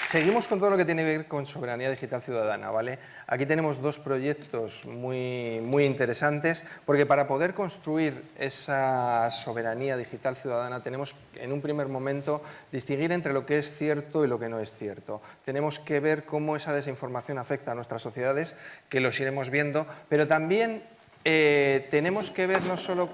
Seguimos con todo lo que tiene que ver con soberanía digital ciudadana, ¿vale? Aquí tenemos dos proyectos muy interesantes, porque para poder construir esa soberanía digital ciudadana tenemos, en un primer momento, distinguir entre lo que es cierto y lo que no es cierto. Tenemos que ver cómo esa desinformación afecta a nuestras sociedades, que los iremos viendo, pero también tenemos que ver no solo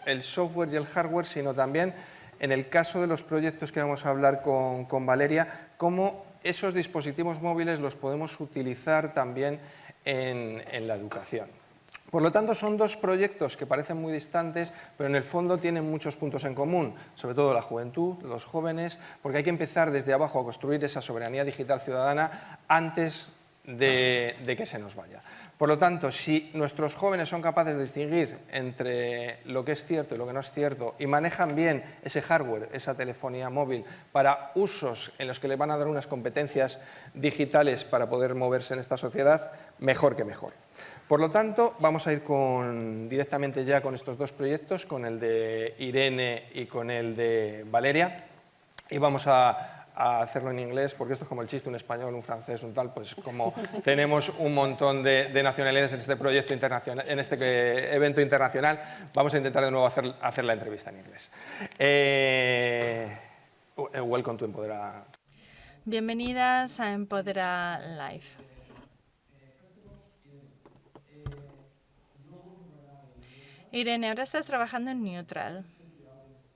el software y el hardware, sino también, en el caso de los proyectos que vamos a hablar con Valeria, cómo esos dispositivos móviles los podemos utilizar también en la educación. Por lo tanto, son dos proyectos que parecen muy distantes, pero en el fondo tienen muchos puntos en común, sobre todo la juventud, los jóvenes, porque hay que empezar desde abajo a construir esa soberanía digital ciudadana antes de que se nos vaya. Por lo tanto, si nuestros jóvenes son capaces de distinguir entre lo que es cierto y lo que no es cierto y manejan bien ese hardware, esa telefonía móvil, para usos en los que les van a dar unas competencias digitales para poder moverse en esta sociedad, mejor que mejor. Por lo tanto, vamos a ir directamente ya con estos dos proyectos, con el de Irene y con el de Valeria, y vamos a hacerlo en inglés, porque esto es como el chiste, un español, un francés, un tal, pues como tenemos un montón de nacionalidades en este proyecto internacional, en este evento internacional, vamos a intentar de nuevo hacer la entrevista en inglés. Welcome to Empodera. Bienvenidas a Empodera Live. Irene, ahora estás trabajando en Neutral.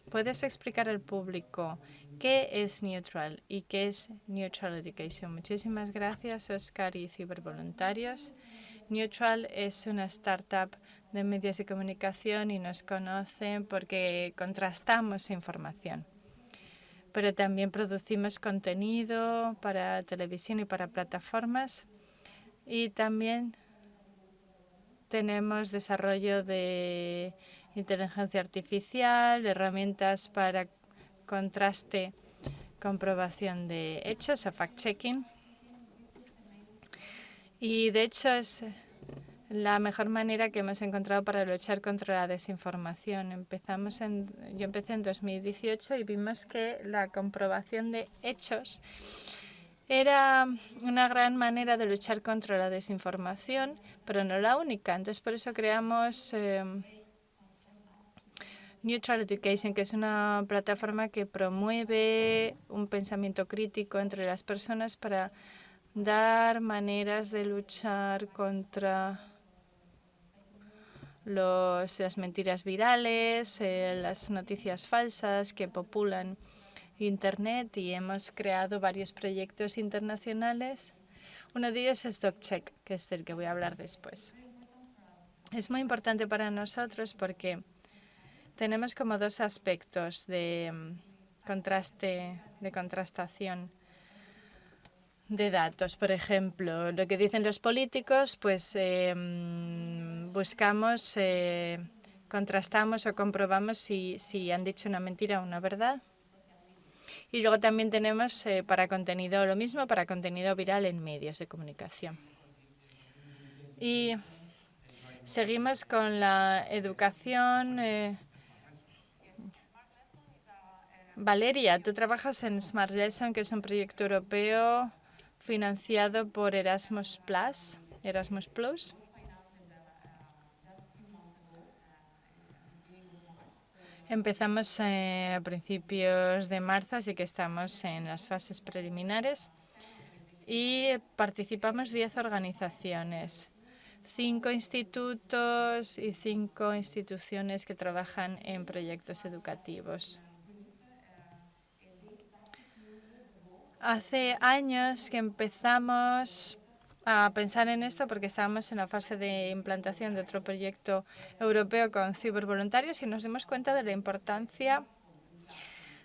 ¿Puedes explicar al público qué es Neutral y qué es Neutral Education? Muchísimas gracias, Oscar y cibervoluntarios. Neutral es una startup de medios de comunicación y nos conocen porque contrastamos información. Pero también producimos contenido para televisión y para plataformas. Y también tenemos desarrollo de inteligencia artificial, herramientas para contraste, comprobación de hechos o fact-checking. Y de hecho es la mejor manera que hemos encontrado para luchar contra la desinformación. Yo empecé en 2018 y vimos que la comprobación de hechos era una gran manera de luchar contra la desinformación, pero no la única. Entonces, por eso creamos Neutral Education, que es una plataforma que promueve un pensamiento crítico entre las personas para dar maneras de luchar contra las mentiras virales, las noticias falsas que populan Internet, y hemos creado varios proyectos internacionales. Uno de ellos es DocCheck, que es del que voy a hablar después. Es muy importante para nosotros porque tenemos como dos aspectos de contrastación de datos. Por ejemplo, lo que dicen los políticos, pues buscamos, contrastamos o comprobamos si han dicho una mentira o una verdad. Y luego también tenemos para contenido lo mismo, para contenido viral en medios de comunicación. Y seguimos con la educación. Valeria, tú trabajas en Smart Lesson, que es un proyecto europeo financiado por Erasmus Plus. Empezamos a principios de marzo, así que estamos en las fases preliminares y participamos 10 organizaciones, 5 institutos y 5 instituciones que trabajan en proyectos educativos. Hace años que empezamos a pensar en esto porque estábamos en la fase de implantación de otro proyecto europeo con cibervoluntarios y nos dimos cuenta de la importancia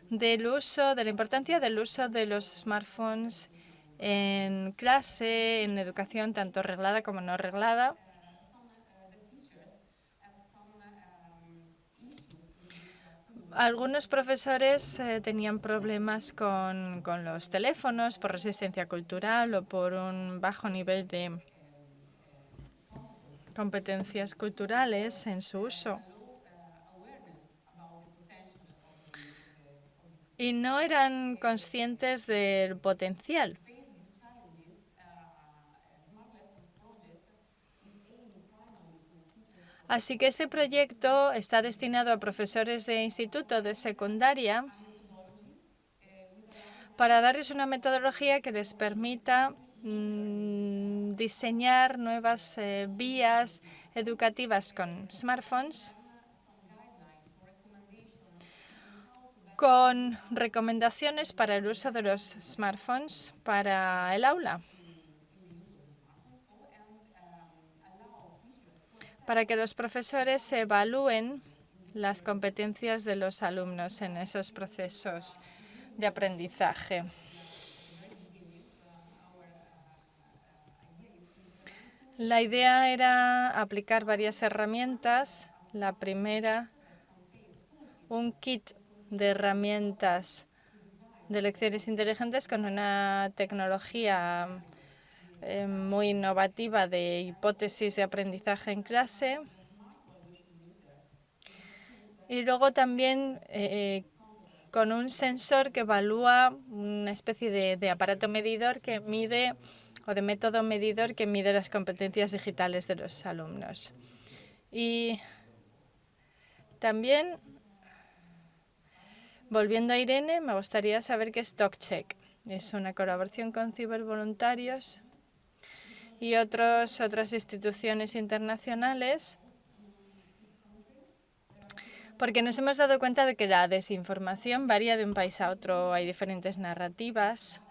del uso de los smartphones en clase, en educación tanto reglada como no reglada. Algunos profesores tenían problemas con los teléfonos por resistencia cultural o por un bajo nivel de competencias culturales en su uso. Y no eran conscientes del potencial Así que este proyecto está destinado a profesores de instituto, de secundaria, para darles una metodología que les permita diseñar nuevas vías educativas con smartphones, con recomendaciones para el uso de los smartphones para el aula, para que los profesores evalúen las competencias de los alumnos en esos procesos de aprendizaje. La idea era aplicar varias herramientas. La primera, un kit de herramientas de lecciones inteligentes con una tecnología muy innovativa de hipótesis de aprendizaje en clase. Y luego también con un sensor que evalúa una especie de aparato medidor que mide, o de método medidor que mide las competencias digitales de los alumnos. Y también, volviendo a Irene, me gustaría saber qué es DocCheck. Es una colaboración con cibervoluntarios y otras instituciones internacionales, porque nos hemos dado cuenta de que la desinformación varía de un país a otro, hay diferentes narrativas.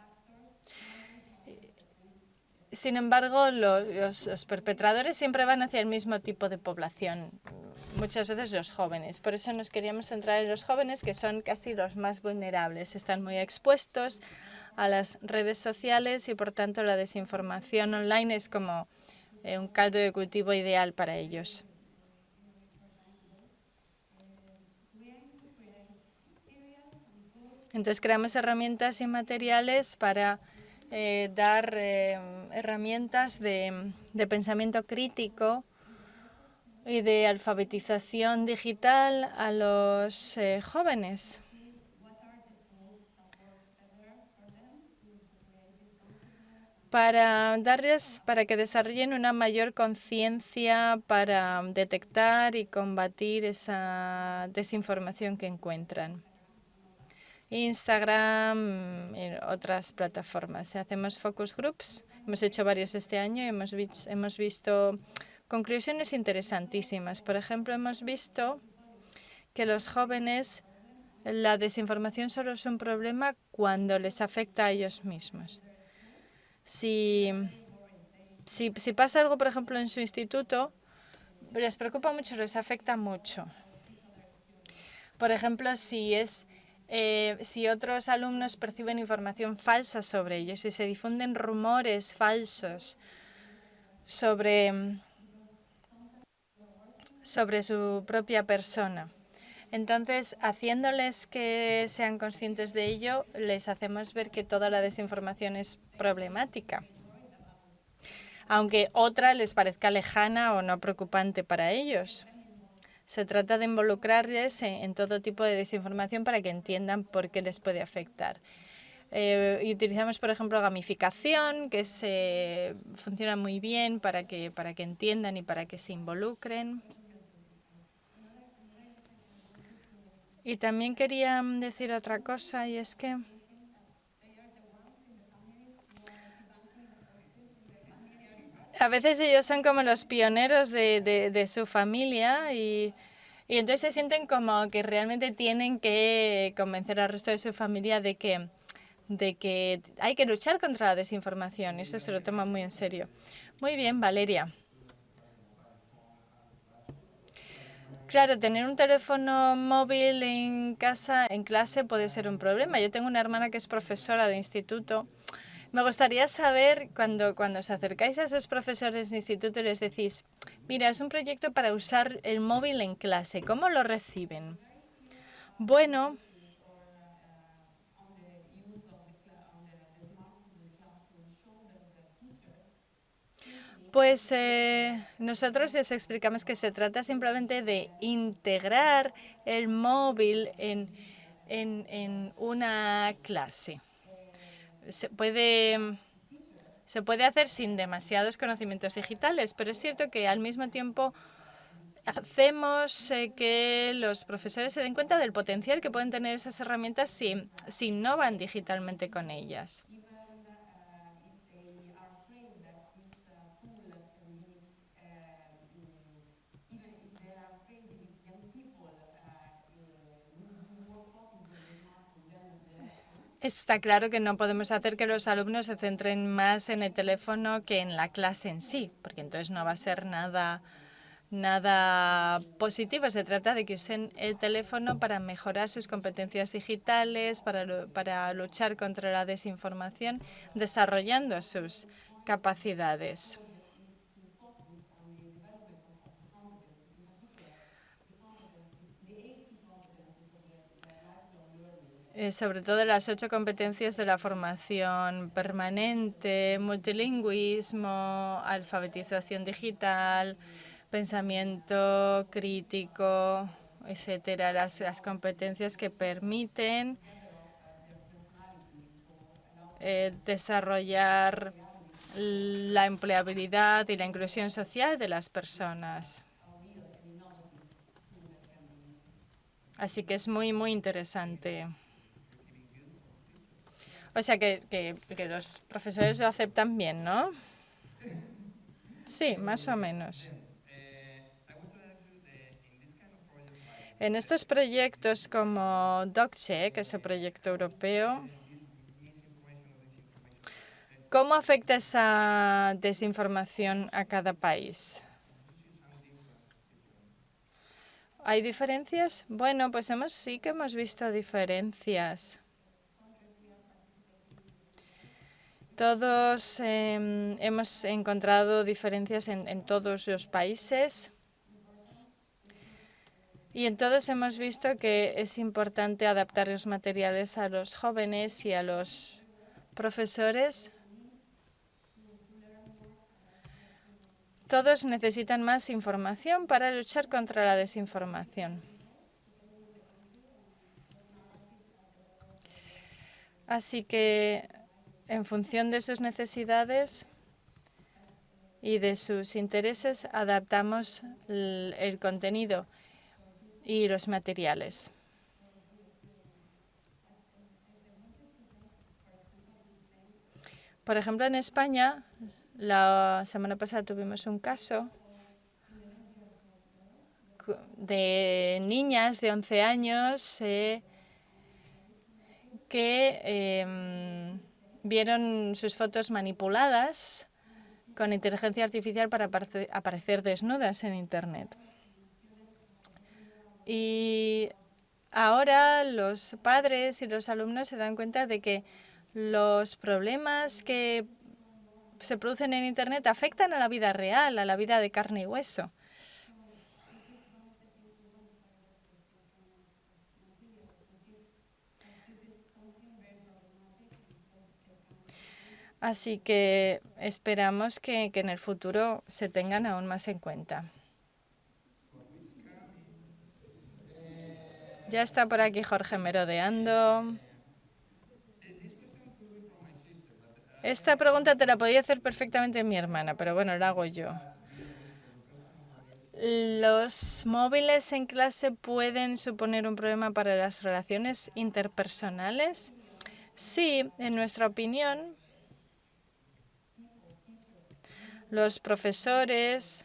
Sin embargo, los perpetradores siempre van hacia el mismo tipo de población, muchas veces los jóvenes. Por eso nos queríamos centrar en los jóvenes, que son casi los más vulnerables. Están muy expuestos a las redes sociales y, por tanto, la desinformación online es como un caldo de cultivo ideal para ellos. Entonces, creamos herramientas y materiales para dar herramientas de pensamiento crítico y de alfabetización digital a los jóvenes. Para que desarrollen una mayor conciencia para detectar y combatir esa desinformación que encuentran. Instagram y otras plataformas. Hacemos focus groups. Hemos hecho varios este año y hemos visto conclusiones interesantísimas. Por ejemplo, hemos visto que los jóvenes, la desinformación solo es un problema cuando les afecta a ellos mismos. Si pasa algo, por ejemplo, en su instituto, les preocupa mucho, les afecta mucho. Por ejemplo, si otros alumnos perciben información falsa sobre ellos, si se difunden rumores falsos sobre su propia persona. Entonces, haciéndoles que sean conscientes de ello, les hacemos ver que toda la desinformación es problemática, aunque otra les parezca lejana o no preocupante para ellos. Se trata de involucrarles en todo tipo de desinformación para que entiendan por qué les puede afectar. Y utilizamos, por ejemplo, gamificación, que funciona muy bien para que entiendan y para que se involucren. Y también quería decir otra cosa, y es que a veces ellos son como los pioneros de su familia y entonces se sienten como que realmente tienen que convencer al resto de su familia de que hay que luchar contra la desinformación. Eso se lo toma muy en serio. Muy bien, Valeria. Claro, tener un teléfono móvil en casa, en clase, puede ser un problema. Yo tengo una hermana que es profesora de instituto. Me gustaría saber, cuando os acercáis a esos profesores de instituto y les decís, mira, es un proyecto para usar el móvil en clase, ¿cómo lo reciben? Bueno, pues nosotros les explicamos que se trata simplemente de integrar el móvil en una clase. Se puede hacer sin demasiados conocimientos digitales, pero es cierto que al mismo tiempo hacemos que los profesores se den cuenta del potencial que pueden tener esas herramientas si innovan digitalmente con ellas. Está claro que no podemos hacer que los alumnos se centren más en el teléfono que en la clase en sí, porque entonces no va a ser nada positivo. Se trata de que usen el teléfono para mejorar sus competencias digitales, para luchar contra la desinformación, desarrollando sus capacidades. Sobre todo las 8 competencias de la formación permanente, multilingüismo, alfabetización digital, pensamiento crítico, etcétera, las competencias que permiten desarrollar la empleabilidad y la inclusión social de las personas. Así que es muy, muy interesante. O sea que los profesores lo aceptan bien, ¿no? Sí, más o menos. En estos proyectos como DocCheck, que es el proyecto europeo, ¿cómo afecta esa desinformación a cada país? ¿Hay diferencias? Bueno, pues sí que hemos visto diferencias. Todos hemos encontrado diferencias en todos los países. Y en todos hemos visto que es importante adaptar los materiales a los jóvenes y a los profesores. Todos necesitan más información para luchar contra la desinformación. Así que, en función de sus necesidades y de sus intereses, adaptamos el contenido y los materiales. Por ejemplo, en España, la semana pasada tuvimos un caso de niñas de 11 años que vieron sus fotos manipuladas con inteligencia artificial para aparecer desnudas en Internet. Y ahora los padres y los alumnos se dan cuenta de que los problemas que se producen en Internet afectan a la vida real, a la vida de carne y hueso. Así que esperamos que en el futuro se tengan aún más en cuenta. Ya está por aquí Jorge merodeando. Esta pregunta te la podía hacer perfectamente mi hermana, pero bueno, la hago yo. ¿Los móviles en clase pueden suponer un problema para las relaciones interpersonales? Sí, en nuestra opinión, los profesores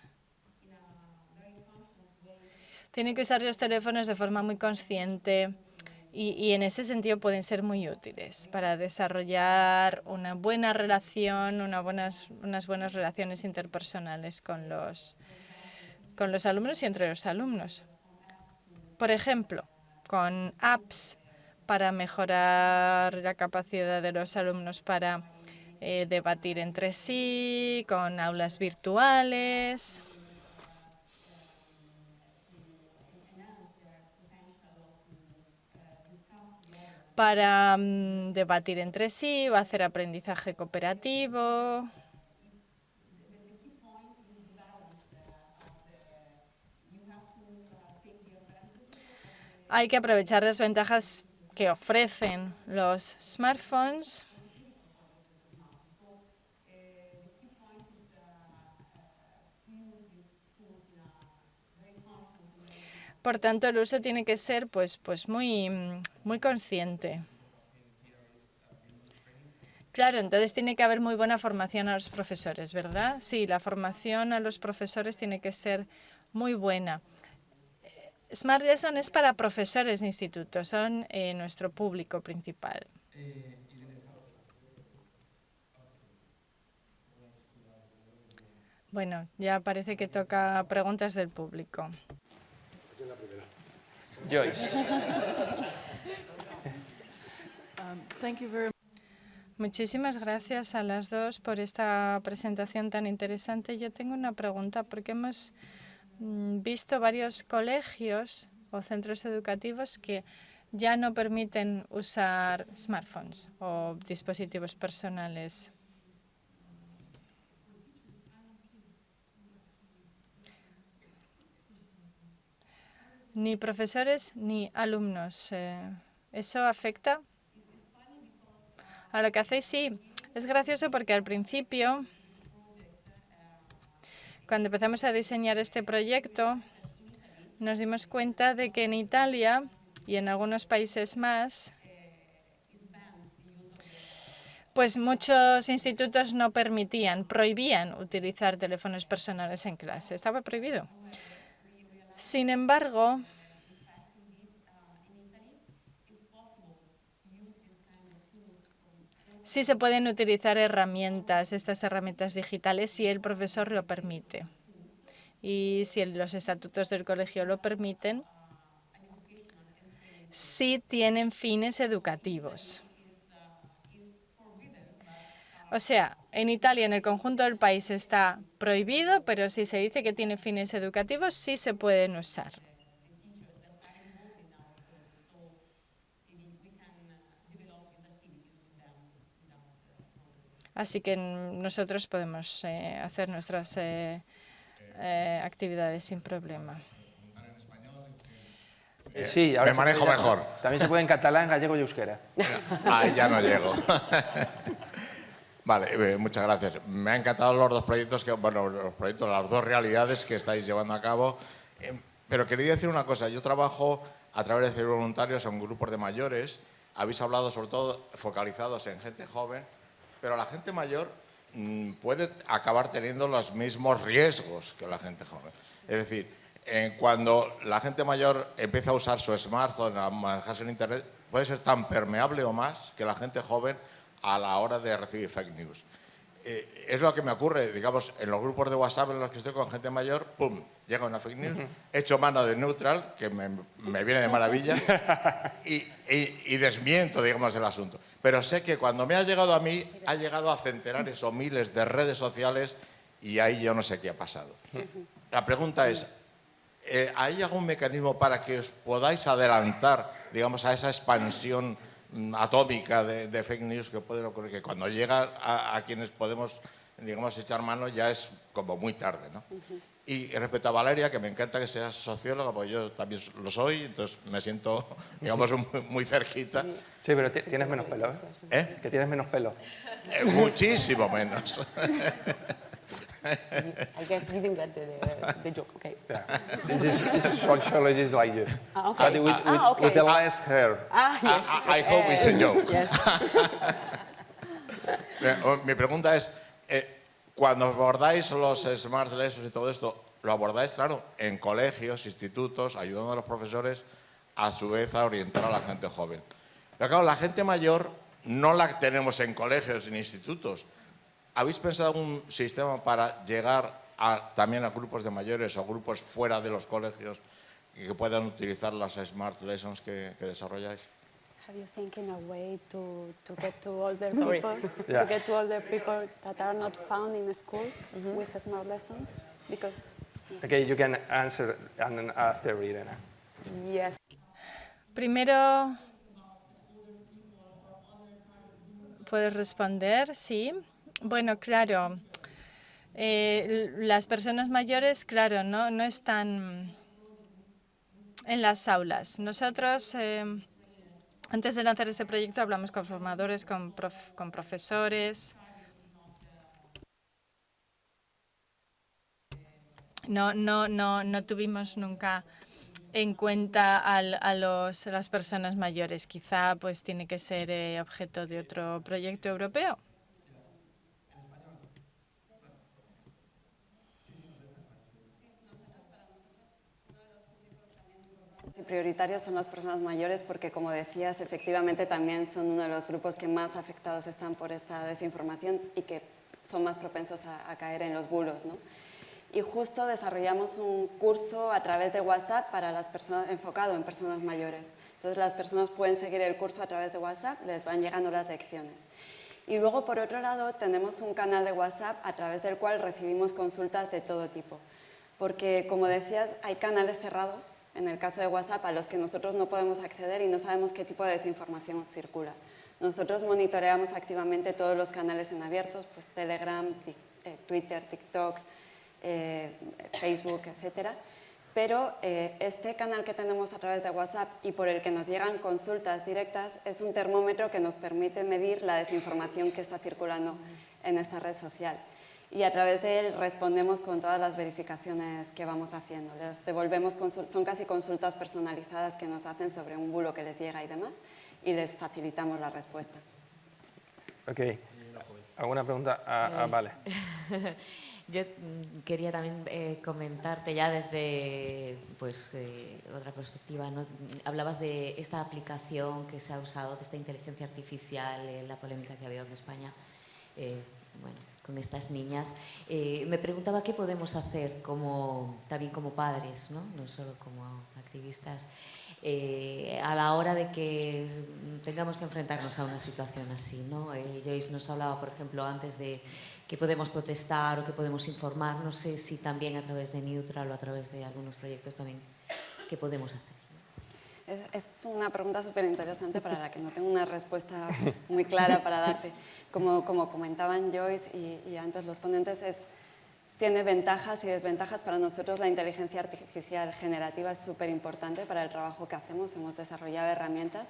tienen que usar los teléfonos de forma muy consciente y en ese sentido pueden ser muy útiles para desarrollar una buena relación, unas buenas relaciones interpersonales con los alumnos y entre los alumnos. Por ejemplo, con apps para mejorar la capacidad de los alumnos para debatir entre sí, con aulas virtuales. Para debatir entre sí o hacer aprendizaje cooperativo. Hay que aprovechar las ventajas que ofrecen los smartphones. Por tanto, el uso tiene que ser pues muy consciente. Claro, entonces tiene que haber muy buena formación a los profesores, ¿verdad? Sí, la formación a los profesores tiene que ser muy buena. Smart Lesson es para profesores de institutos, son nuestro público principal. Bueno, ya parece que toca preguntas del público. Joyce. Muchísimas gracias a las dos por esta presentación tan interesante. Yo tengo una pregunta porque hemos visto varios colegios o centros educativos que ya no permiten usar smartphones o dispositivos personales. Ni profesores ni alumnos. ¿Eso afecta a lo que hacéis? Sí, es gracioso porque al principio, cuando empezamos a diseñar este proyecto, nos dimos cuenta de que en Italia y en algunos países más, pues muchos institutos no permitían, prohibían utilizar teléfonos personales en clase. Estaba prohibido. Sin embargo, sí se pueden utilizar estas herramientas digitales, si el profesor lo permite. Y si los estatutos del colegio lo permiten, sí tienen fines educativos. O sea, en Italia, en el conjunto del país, está prohibido, pero si se dice que tiene fines educativos, sí se pueden usar. Así que nosotros podemos hacer nuestras actividades sin problema. Sí, me manejo mejor. También se puede en catalán, gallego y euskera. Ahí ya no llego. Vale, muchas gracias. Me han encantado los dos proyectos, las dos realidades que estáis llevando a cabo. Pero quería decir una cosa. Yo trabajo a través de voluntarios en grupos de mayores. Habéis hablado sobre todo focalizados en gente joven, pero la gente mayor puede acabar teniendo los mismos riesgos que la gente joven. Es decir, cuando la gente mayor empieza a usar su smartphone, a manejarse en Internet, puede ser tan permeable o más que la gente joven a la hora de recibir fake news. Es lo que me ocurre, digamos, en los grupos de WhatsApp en los que estoy con gente mayor, ¡pum!, llega una fake news, echo mano de neutral, que me viene de maravilla, y desmiento, digamos, el asunto. Pero sé que cuando me ha llegado a mí, ha llegado a centenares o miles de redes sociales y ahí yo no sé qué ha pasado. La pregunta es, ¿hay algún mecanismo para que os podáis adelantar, digamos, a esa expansión atómica de fake news que puede ocurrir, que cuando llega a quienes podemos, digamos, echar mano ya es como muy tarde, ¿no? Y respecto a Valeria, que me encanta que seas socióloga, porque yo también lo soy, entonces me siento, digamos, muy cerquita. Sí, pero tienes menos pelo, ¿eh? ¿Eh? Que tienes menos pelo. Muchísimo menos. I didn't get the joke. Okay. Yeah. This is sociologist like you. Okay. But with the less hair. Yes. I hope it's a joke. Yes. Mi pregunta es, cuando abordáis los smart lessons y todo esto, lo abordáis, claro, en colegios, institutos, ayudando a los profesores, a su vez a orientar a la gente joven. Pero claro, la gente mayor no la tenemos en colegios ni institutos. ¿Habéis pensado algún sistema para llegar también a grupos de mayores o grupos fuera de los colegios que puedan utilizar las smart lessons que desarrolláis? Have you thinking a way to get to older people, Yeah. to get to older people that are not found in schools with smart lessons? Because Okay, you can answer after Irene. yes. Primero, ¿puedes responder? Sí. Bueno, claro, las personas mayores, claro, no están en las aulas. Nosotros, antes de lanzar este proyecto, hablamos con formadores, con profesores. No tuvimos nunca en cuenta a las personas mayores. Quizá pues tiene que ser objeto de otro proyecto europeo. Prioritarios son las personas mayores porque, como decías, efectivamente también son uno de los grupos que más afectados están por esta desinformación y que son más propensos a caer en los bulos, ¿no? Y justo desarrollamos un curso a través de WhatsApp para las personas, enfocado en personas mayores. Entonces las personas pueden seguir el curso a través de WhatsApp, les van llegando las lecciones. Y luego, por otro lado, tenemos un canal de WhatsApp a través del cual recibimos consultas de todo tipo. Porque, como decías, hay canales cerrados, en el caso de WhatsApp, a los que nosotros no podemos acceder y no sabemos qué tipo de desinformación circula. Nosotros monitoreamos activamente todos los canales en abiertos, pues Telegram, Twitter, TikTok, Facebook, etcétera. Pero este canal que tenemos a través de WhatsApp y por el que nos llegan consultas directas es un termómetro que nos permite medir la desinformación que está circulando en esta red social. Y a través de él respondemos con todas las verificaciones que vamos haciendo. Les devolvemos, son casi consultas personalizadas que nos hacen sobre un bulo que les llega y demás, y les facilitamos la respuesta. Ok. ¿Alguna pregunta? Vale. Yo quería también comentarte ya desde otra perspectiva, ¿no? Hablabas de esta aplicación que se ha usado, de esta inteligencia artificial, la polémica que ha habido en España, con estas niñas. Me preguntaba qué podemos hacer también como padres, no solo como activistas, a la hora de que tengamos que enfrentarnos a una situación así, ¿no? Joyce nos hablaba, por ejemplo, antes de que podemos protestar o que podemos informar. No sé si también a través de Neutral o a través de algunos proyectos también, ¿qué podemos hacer? Es una pregunta súper interesante para la que no tengo una respuesta muy clara para darte. Como comentaban Joyce y antes los ponentes, tiene ventajas y desventajas. Para nosotros la inteligencia artificial generativa es súper importante para el trabajo que hacemos. Hemos desarrollado herramientas,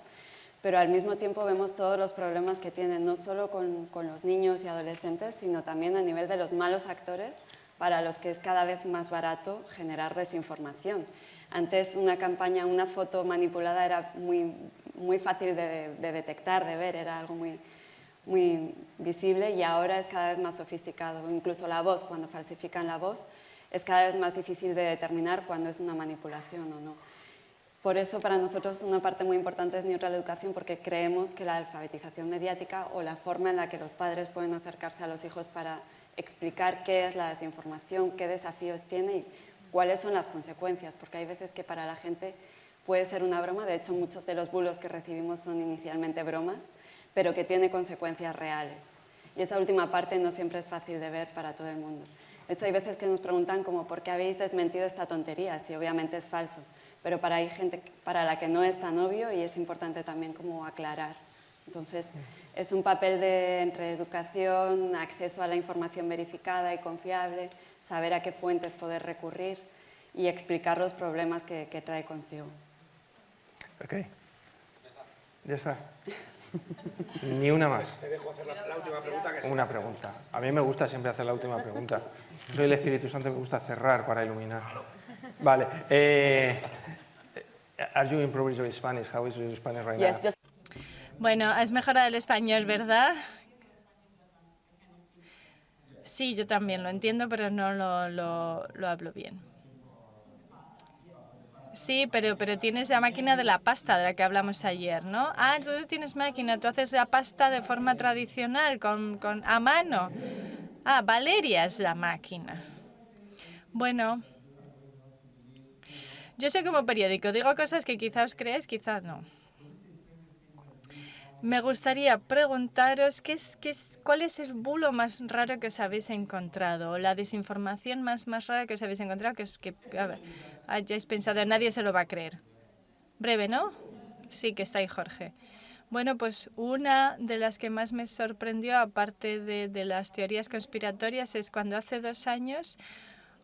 pero al mismo tiempo vemos todos los problemas que tienen, no solo con los niños y adolescentes, sino también a nivel de los malos actores, para los que es cada vez más barato generar desinformación. Antes una campaña, una foto manipulada era muy fácil de detectar, de ver, era algo muy visible, y ahora es cada vez más sofisticado. Incluso la voz, cuando falsifican la voz, es cada vez más difícil de determinar cuándo es una manipulación o no. Por eso para nosotros una parte muy importante es Neutral Educación, porque creemos que la alfabetización mediática o la forma en la que los padres pueden acercarse a los hijos para explicar qué es la desinformación, qué desafíos tiene y cuáles son las consecuencias, porque hay veces que para la gente puede ser una broma. De hecho, muchos de los bulos que recibimos son inicialmente bromas, pero que tiene consecuencias reales. Y esa última parte no siempre es fácil de ver para todo el mundo. De hecho, hay veces que nos preguntan como ¿por qué habéis desmentido esta tontería? Si obviamente es falso. Pero hay gente para la que no es tan obvio y es importante también como aclarar. Entonces, es un papel entre educación, acceso a la información verificada y confiable, saber a qué fuentes poder recurrir y explicar los problemas que trae consigo. Ok. Ya está. Ni una más. Te dejo hacer la última pregunta. Una pregunta. A mí me gusta siempre hacer la última pregunta. Yo soy el Espíritu Santo, me gusta cerrar para iluminar. Vale. Are you improving your Spanish? How is your Spanish right now? Bueno, has mejorado el español, ¿verdad? Sí, yo también lo entiendo, pero no lo hablo bien. Sí, pero tienes la máquina de la pasta de la que hablamos ayer, ¿no? Ah, tú tienes máquina, tú haces la pasta de forma tradicional, a mano. Ah, Valeria es la máquina. Bueno, yo soy como periódico, digo cosas que quizá os creéis, quizá no. Me gustaría preguntaros cuál es el bulo más raro que os habéis encontrado, o la desinformación más rara que os habéis encontrado, que hayáis pensado, nadie se lo va a creer. Breve, ¿no? Sí, que está ahí Jorge. Bueno, pues una de las que más me sorprendió, aparte de las teorías conspiratorias, es cuando hace 2 años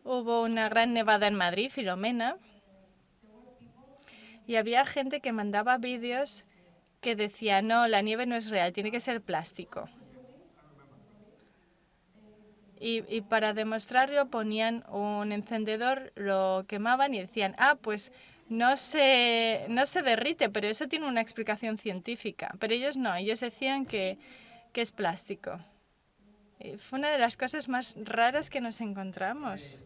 hubo una gran nevada en Madrid, Filomena, y había gente que mandaba vídeos que decía, no, la nieve no es real, tiene que ser plástico. Y para demostrarlo ponían un encendedor, lo quemaban y decían, pues no se derrite, pero eso tiene una explicación científica. Pero ellos no, ellos decían que es plástico. Fue una de las cosas más raras que nos encontramos.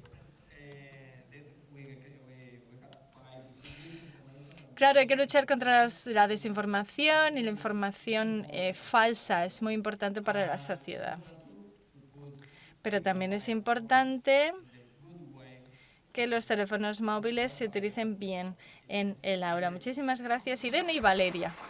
Claro, hay que luchar contra la desinformación y la información falsa. Es muy importante para la sociedad. Pero también es importante que los teléfonos móviles se utilicen bien en el aula. Muchísimas gracias, Irene y Valeria.